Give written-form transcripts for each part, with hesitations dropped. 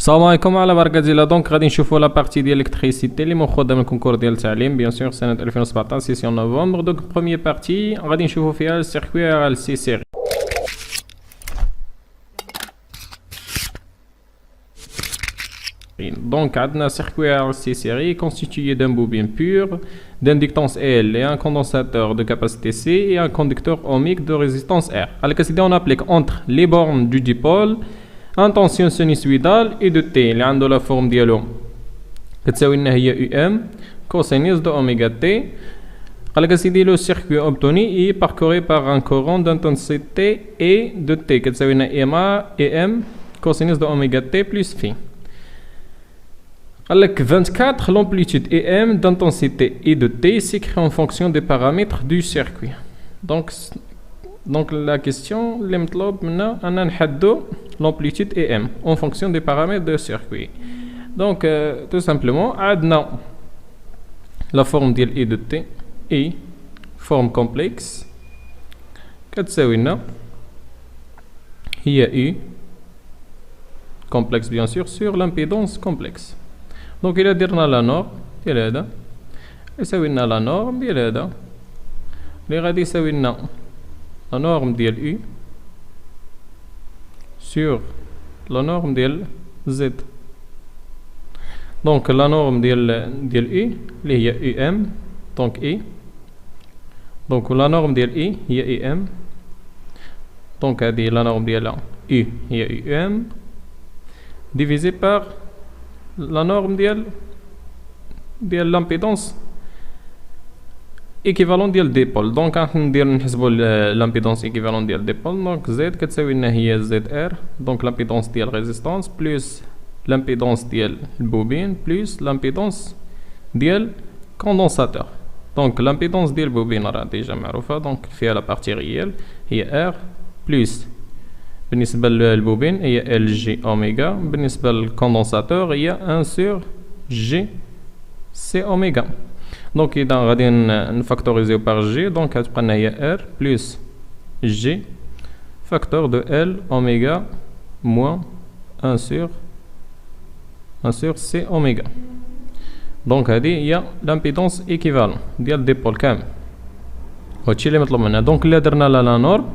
السلام عليكم على بركة الله. دونك غادي نشوفوا لا بارتي ديال الكتريسيتي اللي مخوضه من الكونكور ديال التعليم بيان سور سنه 2017 سيسيون نوفمبر. دونك بروميير بارتي غادي نشوفوا فيها السيركوي على السي سيري. Donc, un circuit RC série constitué d'un bobine pure, d'inductance L et un condensateur de capacité C et un conducteur ohmique de résistance R. Alors, on applique entre les bornes du dipôle un tension sinusoïdale et de T اللي عنده la forme ديالو كتساوي لنا هي UM cosinus de oméga T. Alors, le circuit obtenu est parcouru par un courant d'intensité E de T كتساوي لنا MA et M cosinus de oméga T plus phi. Avec 24, l'amplitude EM d'intensité et de T s'écrit en fonction des paramètres du circuit. Donc la question, l'amplitude EM en fonction des paramètres du circuit. Donc, tout simplement, la forme de E de T est forme complexe. Il y a U complexe bien sûr sur l'impédance complexe. Donc il a درنا la norme ديال هذا يساوي لنا la norme ديال هذا اللي غادي يساوي لنا la norme ديال U sur la norme ديال Z. Donc la norme ديال U اللي هي UM donc E. Donc la norme ديال E هي EM. Donc هذه la norme ديالها U هي UM divisé par la norme ديال l'impédance équivalent ديال dipôle. Donc غندير نحسبوا l'impédance équivalent ديال dipôle. Donc Z كتساوي لنا هي ZR donc l'impédance ديال résistance plus l'impédance ديال البوبين plus l'impédance ديال condensateur. Donc l'impédance ديال البوبين راه ديجا معروفه donc فيها la partie réelle هي R plus بالنسبة للبوبين هي ال جي اوميغا بالنسبة للكوندنساتور هي 1 sur G سي اوميغا. دونك إذا غادي نفاكتوريزيو بار جي دونك غتبقى لنا هي ار بلس جي فاكتور دو ال اوميغا موان 1 sur سي اوميغا. دونك هذه هي لامبيدونس ايكيفالون ديال ديبول كامل هادشي اللي مطلوب منا. دونك اللي درنا لا نورم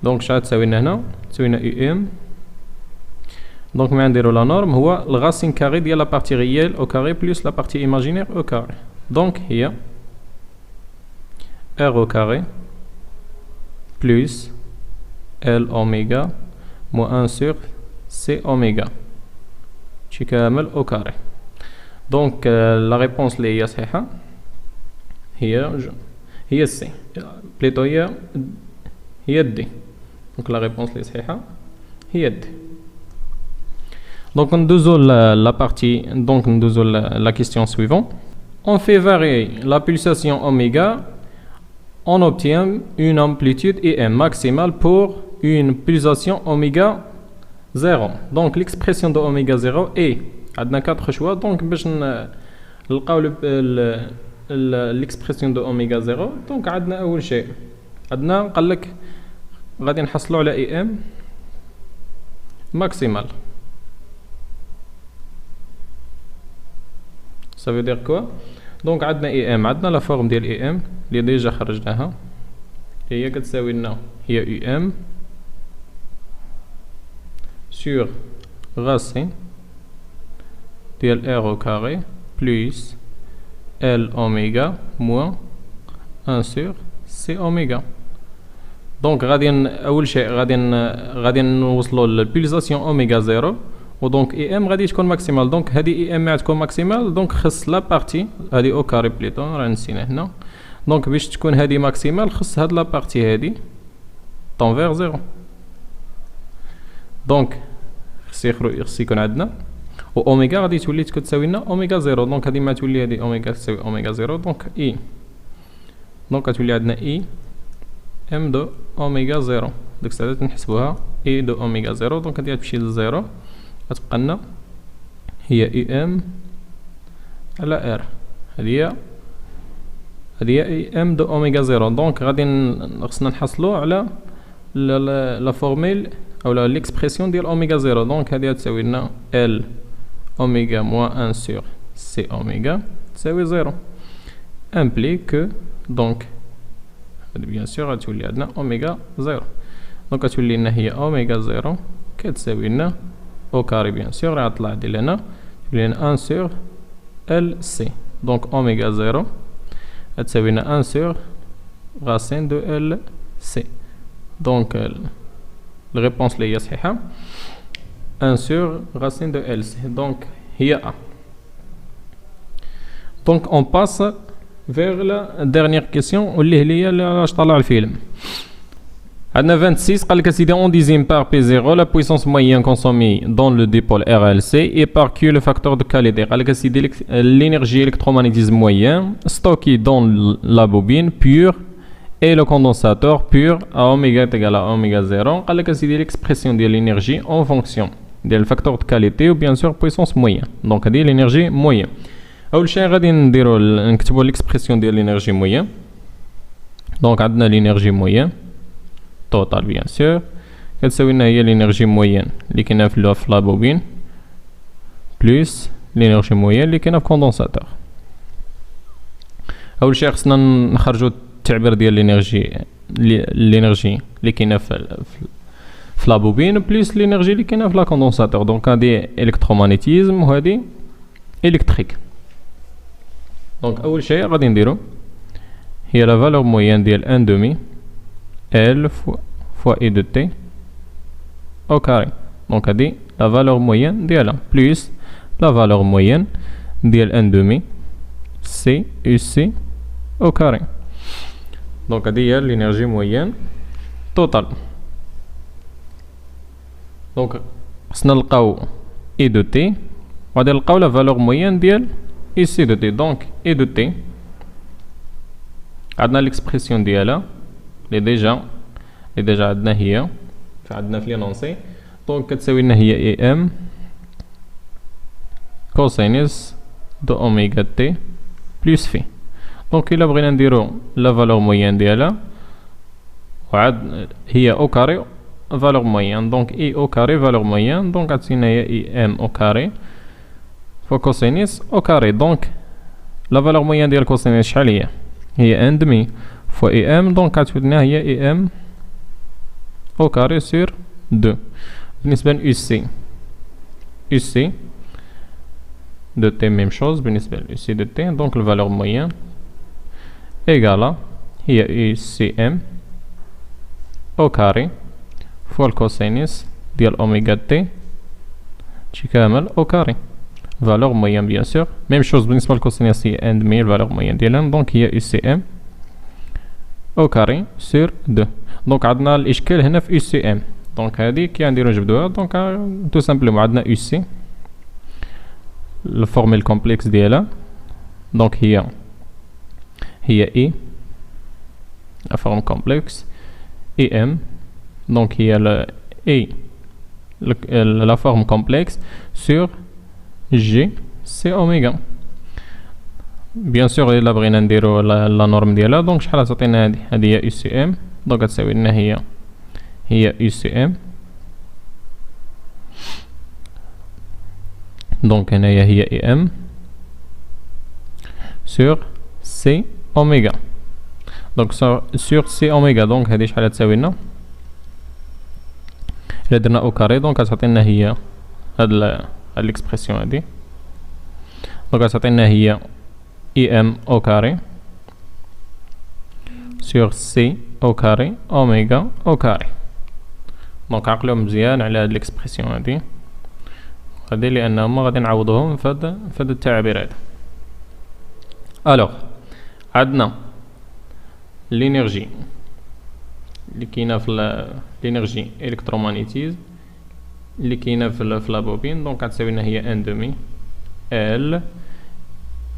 دونك شحال تساوي لنا هنا تساوي لنا يو ام. دونك ملي نديرو لا نورم هو الغاسين كاري ديال لا بارتي ريال او كاري بلس لا بارتي ايماجينير او كاري. دونك هي ار او كاري بلس ال اوميغا مو 1 سور سي اوميغا شي كامل او كاري. دونك لا ريبونس اللي هي صحيحه هي سي بليتو هي دي. Donc la réponse est صحيحة هي D. Donc nous faisons la question suivante. On fait varier la pulsation oméga, on obtient une amplitude EM maximale pour une pulsation oméga 0. Donc l'expression de oméga 0 est عندنا 4 choix. Donc باش نلقاو l'expression de oméga 0 donc عندنا أول شيء عندنا قالك غادي نحصلوا على اي ام ماكسيمال. ça veut dire quoi donc عندنا اي ام عندنا لا فورم ديال اي ام اللي ديجا خرجناها هي كتساوي لنا هي يو ام sur racine ديال ار او كاري بلس ال اوميغا موان 1 sur سي اوميغا. دونك اول شيء غادي نوصلوا للبيليزاسيون اوميغا 0 ودونك اي ام غادي تكون ماكسيمال. دونك هذه اي ام تكون ماكسيمال دونك خص لا بارتي هذه او كاري بليتو راه نسينا هنا. دونك باش تكون هذه ماكسيمال خص هاد لا بارتي هذه طونفير 0. دونك خص يكون عندنا و اوميغا غادي تولي تساوي لنا اوميغا 0. دونك هذه ما تولي هذه اوميغا تساوي اوميغا 0 دونك اي دونك غتولي عندنا اي ام دو اوميغا 0 ديك الساعه نحسبوها اي دو اوميغا 0 دونك هادي غتمشي للزيرو غتبقى لنا هي اي ام على ار هادي هي اي ام دو اوميغا 0. دونك غادي خصنا نحصلو على لا فورميل اولا l'expression ديال اوميغا زيرو. دونك هذه تساوي لنا ال اوميغا موان 1 sur سي اوميغا تساوي زيرو امبلي كو دونك هذه بيان سور غتولي عندنا اوميغا زيرو. دونك غتولي لنا هي اوميغا زيرو كتساوي لنا او كاري بيان سور راه طلع ديال هنا تولي لنا 1 sur ال سي. دونك اوميغا زيرو تساوي لنا 1 sur racine de ال سي. دونك الريبونس اللي هي صحيحة 1 sur racine de ال سي دونك هي A. دونك on passe vers la dernière question واللي هي علاش طلع الفيلم. عندنا 26 قال لك سيدي on dixième par P0 la puissance moyenne consommée dans le dipôle RLC et par Q le facteur de qualité. قال لك سيدي l'énergie électromagnétisme moyen stockée dans la bobine pure et le condensateur pur à oméga est égal à oméga 0. قال لك سيدي l'expression de l'énergie en fonction ديال الفاكتور de qualité ou bien sûr puissance moyenne. دونك هذه l'énergie moyenne. اول شيء غادي نديرو نكتبو l'expression ديال l'énergie moyenne. دونك عندنا l'énergie moyenne total bien sûr كتساوي لنا هي l'énergie moyenne اللي كاينه في لا بوبين بلس l'énergie moyenne اللي كاينه في كوندونساتور. اول شيء خصنا نخرجو التعبير ديال l'énergie اللي كاينه في لا بوبين بلس l'énergie اللي كاينه في لا كوندونساتور. دونك هادي الكترومagnétisme وهادي électrique. دونك اول شيء غادي نديرو هي لا فالور موين ديال 1 دومي L fois E de T au carré. Donc هذه la valeur moyenne ديالها plus la valeur moyenne ديال 1 demi C UC au carré. Donc هذه هي l'énergie moyenne totale. Donc خصنا نلقاو E de T وغادي نلقاو la valeur moyenne ديال UC de T. Donc E de T عندنا l'expression ديالها اللي ديجا عندنا هي عندنا في لينونسي. دونك كتساوي لنا هي اي ام كوسينوس دو اوميغا تي بلس في. دونك الا بغينا نديرو لا فالور موين ديالها وعاد هي او كاري فالور موين. دونك اي او كاري فالور موين دونك غتسينا هي اي ام او كاري فوا كوسينوس او كاري. دونك لا فالور موين ديال كوسينوس شحال هي 1 دمي fois EM. دونك غتولينا هي EM au carré sur 2. بالنسبة ل UC de T même chose بالنسبة ل UC de T. دونك الفالور موين إيغالا هي UCM au carré fois الكوسينوس ديال أوميغا تي شي كامل au carré. فالور موين بيان سور même chose بالنسبة للكوسينوس هي 1 دمي الفالور موين ديالها. دونك هي UCM au carré sur 2. دونك عندنا الاشكال هنا في UCM. دونك هذه كي غنديرو نجبدوها دونك تو سامبلومون عندنا UC الفورميل كومبلكس ديالها. دونك هي E la forme complexe EM. دونك هي E la forme complexe sur G C oméga. بيان سور الا بغينا نديرو لا نورم ديالها دونك شحال تعطينا هذه هي يو سي ام. دونك غتساوي لنا هي يو سي ام. دونك هنايا هي اي ام سور سي اوميغا. دونك سور سي اوميغا دونك هذه شحال تساوي لنا الا درنا او كاري دونك غتعطينا هي هاد ليكسبرسيون هادي. دونك غتعطينا هي EM au carré sur C au carré oméga au carré. دونك عقلو مزيان على هاد ليكسبرسيون هادي لأنهم غادي نعوضوهم في هاد التعبير هذا. الوغ عندنا لينيرجي اللي كاينه في لينيرجي الكترومagnétisme اللي كاينه في لا بوبين. دونك غتساوي لنا هي 1 دومي ال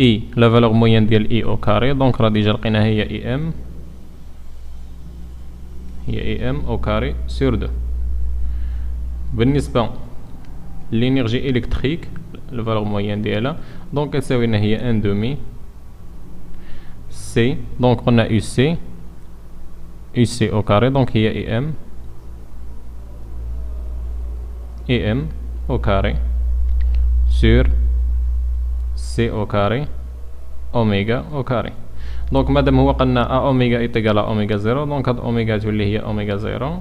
اي لا فالور موين ديال اي او كاري. دونك راه ديجا لقينا هي اي ام او كاري سور 2. بالنسبه للانرجي الكتريك الفالور موين ديالها دونك كتساوي لنا هي 1 دومي سي. دونك قلنا يو سي او كاري دونك هي اي ام IM au carré sur C au carré أوميغا au carré. دونك مادام هو قلنا أ أوميغا إيت إيكال أوميغا زيرو، دونك هاد أوميغا تولي هي أوميغا زيرو.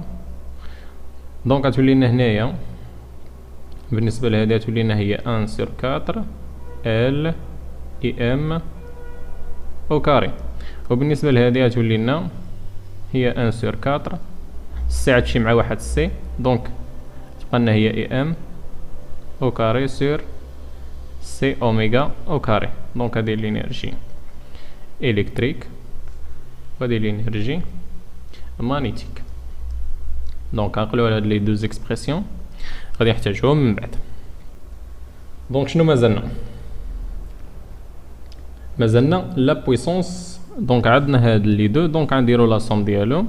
دونك غتولي لنا هنايا بالنسبة لهادي تولي لنا هي ان سور كاتر ال اي ام او كاري، وبالنسبة لهادي تولي لنا هي ان سور كاتر السي تمشي مع واحد سي، دونك تبقى لنا هي اي ام او كاري سور سي اوميغا او كاري. دونك هادي لينيرجي الكتريك وهادي لينيرجي مانيتيك. دونك نقلو على هاد لي دوز اكسبرسيون غادي نحتاجوهم من بعد. دونك شنو مازلنا لا بويسونس. دونك عندنا هاد لي دو، دونك غنديرو لا سوم ديالهم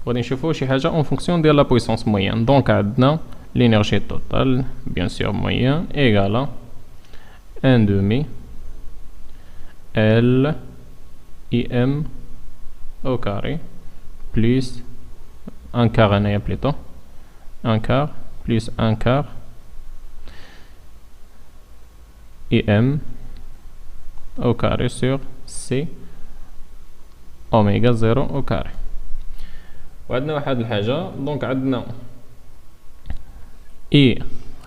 غادي نشوفو شي حاجه اون فونكسيون ديال لا بويسونس موين. دونك عندنا لينيرجي توتال بيان سور موين ايغالا ان دومي ال اي ام او كاري بلس un quart هنايا بليتو un quart plus un quart IM au carré sur C أوميغا زيرو au carré. وعندنا واحد الحاجة، دونك عندنا إي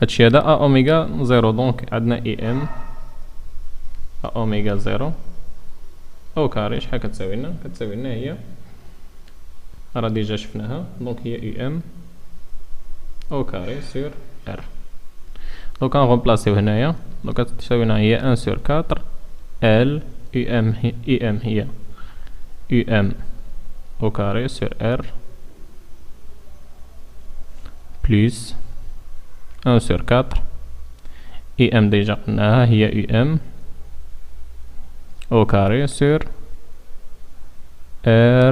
هادشي هدا أ أوميغا زيرو، دونك عندنا IM أ أوميغا زيرو au carré شحال كتساوي لنا؟ كتساوي لنا هي راه ديجا شفناها، دونك هي IM au carré sur R. دونك غنبلاصيو هنايا، دونك تساوي لنا هي 1 sur 4 L UM هي UM au carré sur R plus 1 sur 4 IM ديجا قلناها هي UM au carré sur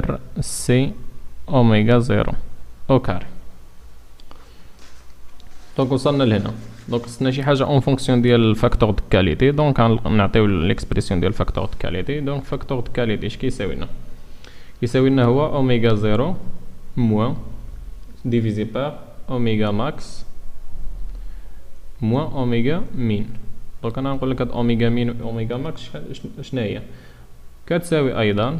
R C أوميغا زيرو au carré. دونك وصلنا لهنا. دونك خصنا شي حاجه اون فونكسيون ديال الفاكتور دو كاليتي، دونك غنعطيو ليكسبرسيون ديال الفاكتور دو كاليتي. دونك فاكتور دو كاليتي اش كيساوي لنا؟ كيساوي لنا هو اوميغا زيرو موان ديفيزي بار اوميغا ماكس موان اوميغا مين. دونك انا نقول لك هاد اوميغا مين و اوميغا ماكس شنو هي؟ كتساوي ايضا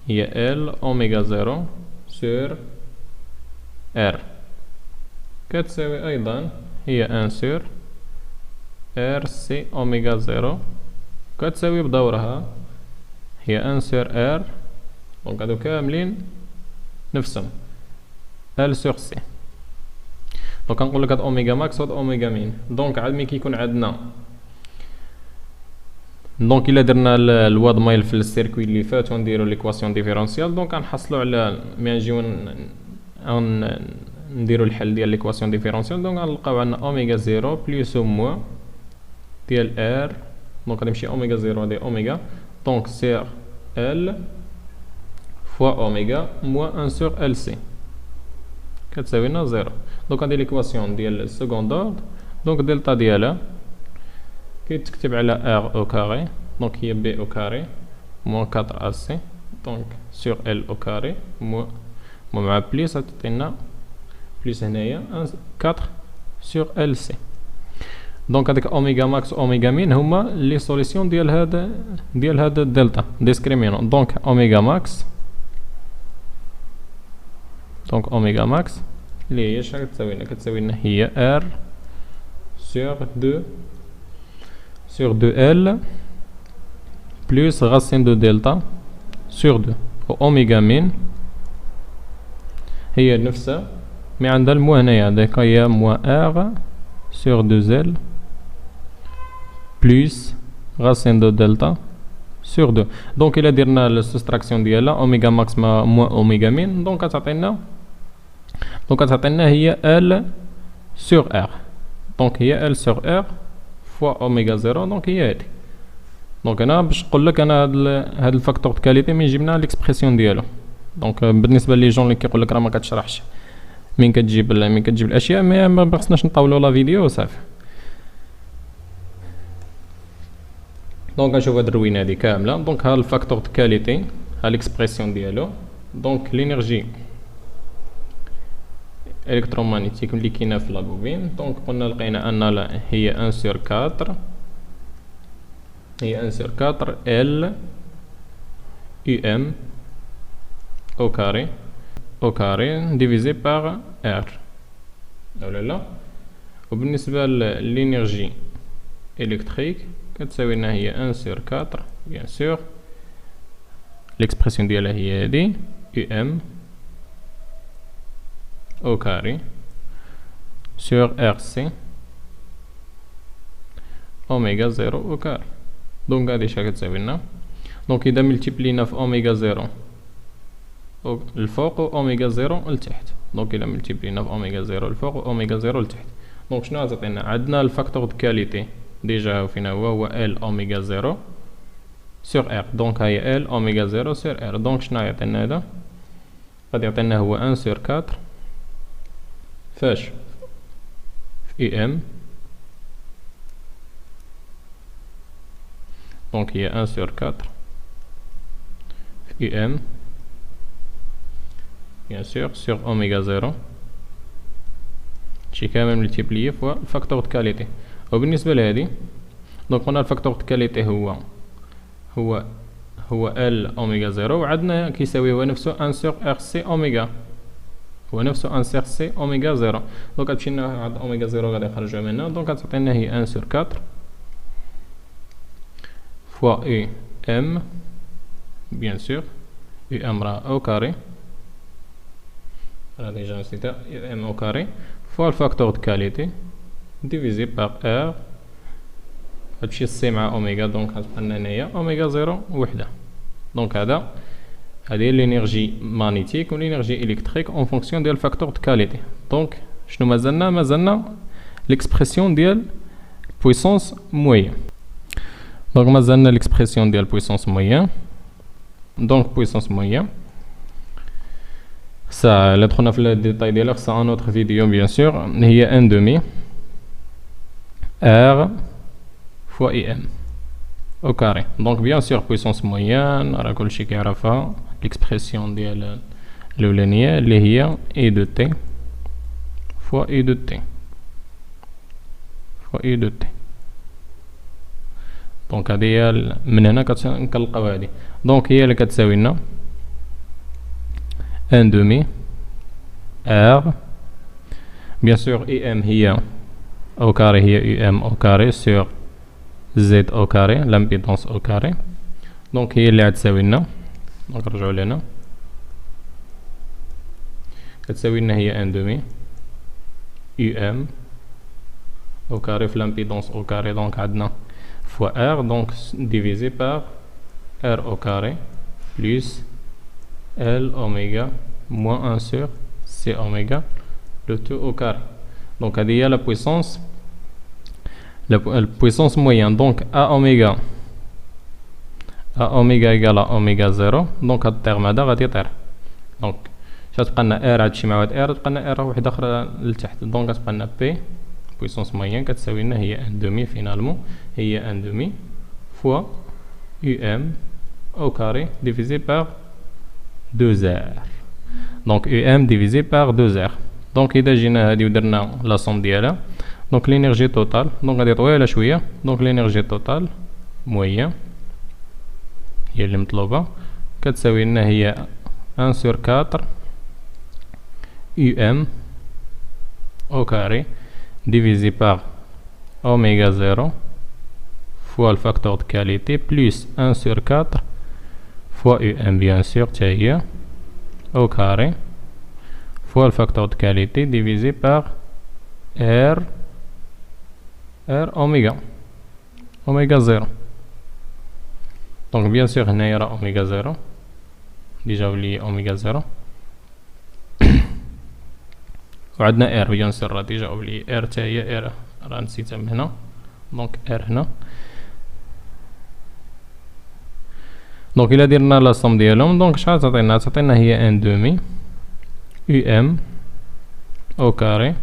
هي ال اوميغا زيرو سور ار، كتساوي ايضا هي 1 سور ار سي اوميغا زيرو، كتساوي بدورها هي 1 سور ار. دونك هادو كاملين نفسهم ال سور سي. دونك نقول لك هاد اوميغا ماكس وهاد اوميغا مين. دونك عاد ملي كيكون عندنا، دونك الا درنا الواد مايل في السيركوي اللي فات ونديرو ليكواسيون ديفيرونسيال، دونك غنحصلو على ملي نجيو نديرو الحل ديال ليكواسيون ديفيرونسيال. دونك غنلقاو عندنا اوميغا زيرو بلس موان ديال ار، دونك غنمشي اوميغا زيرو هادي اوميغا، دونك سير ال فوا اوميغا موان 1 سور ال سي كتساوي لنا زيرو. دونك هادي ليكواسيون ديال السكوند اوردر. دونك دلتا ديالها كيتكتب على ار او كاري، دونك هي بي او كاري موان 4 ا سي، دونك سور ال او كاري موان مع بليس غتعطينا بلس هنايا 4 سور ال سي. دونك هذاك اوميغا ماكس اوميغا مين هما لي سوليسيون ديال هذا الدلتا ديسكريمينون. دونك اوميغا ماكس، دونك اوميغا ماكس اللي هي شحال كتساوي لنا هي ار سور 2 ال بلس غاسين دو دلتا سور 2 و اوميغا مين هي نفسها مي عندها المو هنايا، هاديك هي موان ار سور 2 ال بلس غاسين دو دلتا سور 2. دونك الا درنا السوستراكسيون ديالها اوميغا ماكس مع موان اوميغا مين، دونك غتعطينا هي ال سور ار، دونك هي ال سور ار فوا اوميغا زيرو، دونك هي هادي. دونك انا باش نقول لك انا هاد الفاكتور دو كاليتي من جبنا ليكسبرسيون ديالو. دونك بالنسبه لي جون اللي كيقول لك راه ما كتشرحش من كتجيب الاشياء، ما خصناش نطولوا لا فيديو وصافي. دونك نشوف هاد الروينه هادي كامله. دونك ها الفاكتور دو كاليتي ها ليكسبرسيون ديالو. دونك لينيرجي الكترومغناطيسيك اللي كاينه في لابوبين. دونك قلنا لقينا ان هي 1 sur 4 هي 1 sur 4 L UM au carré divisé par R ولا لا. وبالنسبة للإنرجي إلكتريك كتساوي لنا هي 1 sur 4 bien sûr l'expression ديالها هي هادي UM au carré sur RC أوميغا 0 au carré. دونك هادي شحال كتساوي لنا؟ دونك إذا ملتيبلينا في أوميغا 0 الفوق و أوميغا 0 لتحت، دونك إلا ملتيبلينا في أوميغا 0 الفوق و أوميغا 0 لتحت، دونك شنو غتعطينا؟ عندنا الفاكتور دو كاليتي ديجا فين هو ال أوميغا 0 سور ار، دونك هاهي ال أوميغا 0 سور ار، دونك شنو غيعطينا هذا؟ غادي يعطينا هو 1 sur 4 فاش في ام، دونك هي 1 sur 4 في ام bien sûr sur oméga 0 شي كامل ملتيبليي فوا الفاكتور دو كاليتي. وبالنسبه لهادي دونك قلنا الفاكتور دو كاليتي هو ال اوميغا 0 وعندنا كيساوي هو نفسه 1 sur ار سي اوميغا، هو نفسه 1 sur سي اوميغا 0، دونك غتمشينا عند اوميغا 0 غادي نخرجوها منها، دونك غتعطينا هي 1 sur 4 فوا U M bien sûr UM راه au carré راه ديجا نسيتها UM au carré فوا الفاكتور دو كاليتي ديفيزي باغ R، هادشي سي مع أوميغا، دونك غتبقى لنا هنايا أوميغا 0 وحدة. دونك هادي هي لينيرجي مغنيتيك و لينيرجي إلكتريك أون فونكسيون ديال الفاكتور دو كاليتي. دونك شنو مازلنا ليكسبرسيون ديال بويسونس موين. دونك مازالنا ليكسبرسيون ديال بويسونس موين. دونك بويسونس موين ça لا دخلنا في الديتاي ديالها خصها ان اوتر فيديو بيان سور، هي ان دومي ار فوا اي ام او كاري. دونك بيان سور بويسونس موين راه كلشي كيعرفها، ليكسبرسيون ديال الاولانيه اللي هي اي دو تي فوا اي دو تي فوا اي دو تي. دونك هادي هي من هنا كنلقاو هادي، دونك هي اللي كتساوي لنا ان دومي ار بيان سور اي ام هي او كاري هي اي ام او كاري سور زد او كاري لامبيدونس او كاري، دونك هي اللي غتساوي لنا، دونك نرجعو لهنا كتساوي لنا هي ان دومي يو ام او كاري في لامبيدونس او كاري، دونك عندنا فوا ار دونك ديفيزي بار ار او كاري بلس L oméga moins 1 sur C oméga le tout au carré. Donc هذه هي la puissance moyenne. Donc A oméga égale à oméga 0. Donc هاد الترم هذا غادي يطير. دونك غتبقى لنا R هادشي مع هاد R تبقى لنا R وحدة أخرى لتحت. دونك غتبقى لنا P puissance moyenne كتساوي لنا هي 1 demi finalement هي 1 demi fois UM au carré divisé par 2R. Donc UM divisé par 2R. Donc إذا جينا هادي ودرنا لا صوم ديالها، دونك لينيرجي توتال، دونك غادي طويلة شوية، دونك لينيرجي توتال موين هي اللي مطلوبة كتساوي لنا هي 1 sur 4 UM au carré divisé par oméga 0 fois le facteur de qualité plus 1 sur 4 fois UM bien sûr تاهي au carré fois le facteur de qualité divisé par R oméga 0. Donc bien sûr هنا راه oméga 0 ديجا ولي oméga 0 وعندنا R bien sûr راه ديجا ولي R تاهي R راه نسيتها من هنا، دونك R هنا. دونك إلا درنا لا صوم ديالهم دونك شحال تعطينا هي ان دومي UM au carré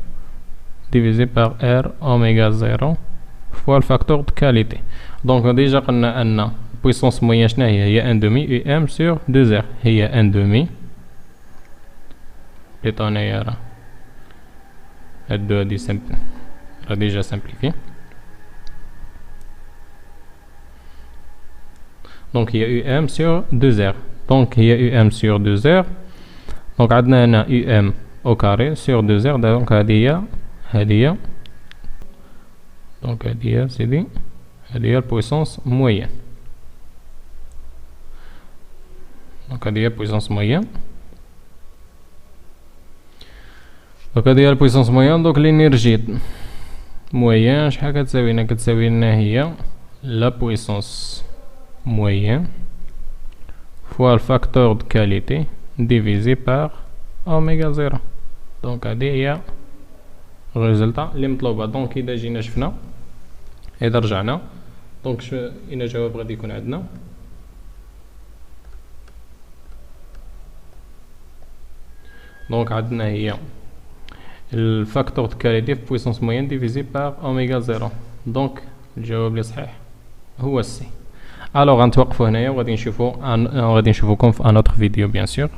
divisé par R oméga 0 fois le facteur de qualité. دونك ديجا قلنا أن puissance moyenne شنو هي 1 demi UM sur 2R هي 1 demi بليطو هنايا راه هاد هادي راه ديجا سامبليفي. دونك هي UM sur 2R. دونك هي UM sur 2R. دونك عندنا هنا UM au carré sur 2R. دونك هادي هي دونك هادي سيدي هادي هي البويسونس موين. دونك هادي هي البويسونس موين. دونك هادي هي البويسونس موين. دونك لينيرجي موين شحال كتساوي لنا؟ كتساوي لنا هي لا بويسونس moyen fois le facteur de qualité divisé par oméga 0. دونك هذه هي الريزلتا اللي مطلوبه. دونك اذا جينا شفنا اذا رجعنا دونك اين الجواب غادي يكون عندنا دونك عندنا هي الفاكتور دو كاليتي في بويسونس موين ديفيزي بار اوميغا 0. دونك الجواب اللي صحيح هو السي. الوغ غنتوقفوا هنايا وغادي نشوفوكم في ان اوتر فيديو بيان سور.